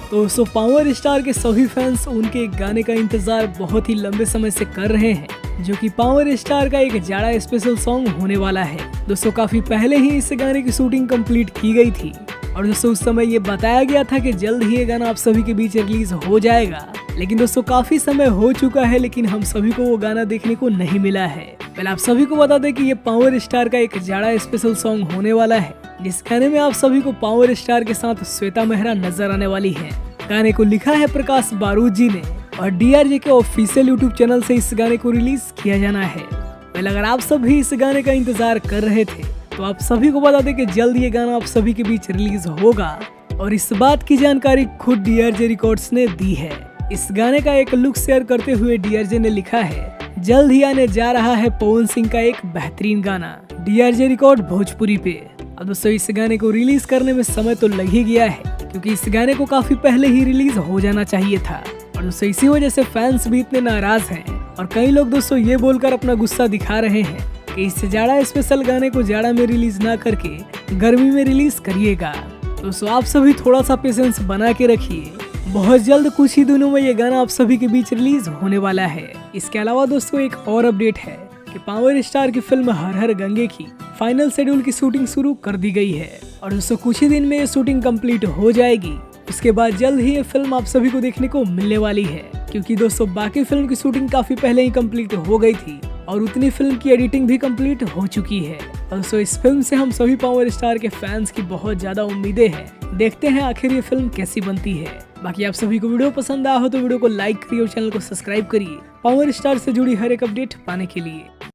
तो दोस्तों power star के सभी फैंस उनके एक गाने का इंतजार बहुत ही लंबे समय से कर रहे हैं, जो कि पावर स्टार का एक जाड़ा स्पेशल सॉन्ग होने वाला है। दोस्तों काफी पहले ही इस गाने की शूटिंग कंप्लीट की गई थी और दोस्तों उस समय ये बताया गया था कि जल्द ही ये गाना आप सभी के बीच रिलीज हो जाएगा। लेकिन दोस्तों काफी समय हो चुका है, लेकिन हम सभी को वो गाना देखने को नहीं मिला है। पहले आप सभी को बता दें कि ये पावर स्टार का एक जाड़ा स्पेशल सॉन्ग होने वाला है, जिस गाने में आप सभी को पावर स्टार के साथ श्वेता मेहरा नजर आने वाली है। गाने को लिखा है प्रकाश बारूद जी ने और DRJ के ऑफिशियल यूट्यूब चैनल से इस गाने को रिलीज किया जाना है। पहले अगर आप सब भी इस गाने का इंतजार कर रहे थे तो आप सभी को बता दें कि जल्द ये गाना आप सभी के बीच रिलीज होगा और इस बात की जानकारी खुद DRJ रिकॉर्ड्स ने दी है। इस गाने का एक लुक शेयर करते हुए DRJ ने लिखा है, जल्द ही आने जा रहा है पवन सिंह का एक बेहतरीन गाना DRJ रिकॉर्ड भोजपुरी पे। अब दोस्तों इस गाने को रिलीज करने में समय तो लग ही गया है, क्योंकि इस गाने को काफी पहले ही रिलीज हो जाना चाहिए था और दोस्तों इसी वजह से फैंस भी इतने नाराज हैं और कई लोग दोस्तों ये बोलकर अपना गुस्सा दिखा रहे हैं कि इस जाड़ा स्पेशल गाने को जाड़ा में रिलीज ना करके गर्मी में रिलीज करिएगा। दोस्तों आप सभी थोड़ा सा पेशेंस बना के रखिए, बहुत जल्द कुछ ही दिनों में ये गाना आप सभी के बीच रिलीज होने वाला है। इसके अलावा दोस्तों एक और अपडेट है कि पावर स्टार की फिल्म हर हर गंगे की फाइनल शेड्यूल की शूटिंग शुरू कर दी गई है और दोस्तों कुछ ही दिन में ये शूटिंग कंप्लीट हो जाएगी। उसके बाद जल्द ही ये फिल्म आप सभी को देखने को मिलने वाली है, क्योंकि दोस्तों बाकी फिल्म की शूटिंग काफी पहले ही कंप्लीट हो गई थी और उतनी फिल्म की एडिटिंग भी कंप्लीट हो चुकी है। दोस्तों इस फिल्म से हम सभी पावर स्टार के फैंस की बहुत ज्यादा उम्मीदें हैं। देखते हैं आखिर ये फिल्म कैसी बनती है। बाकी आप सभी को वीडियो पसंद आया हो तो वीडियो को लाइक करिए और चैनल को सब्सक्राइब करिए पावर स्टार से जुड़ी हर एक अपडेट पाने के लिए।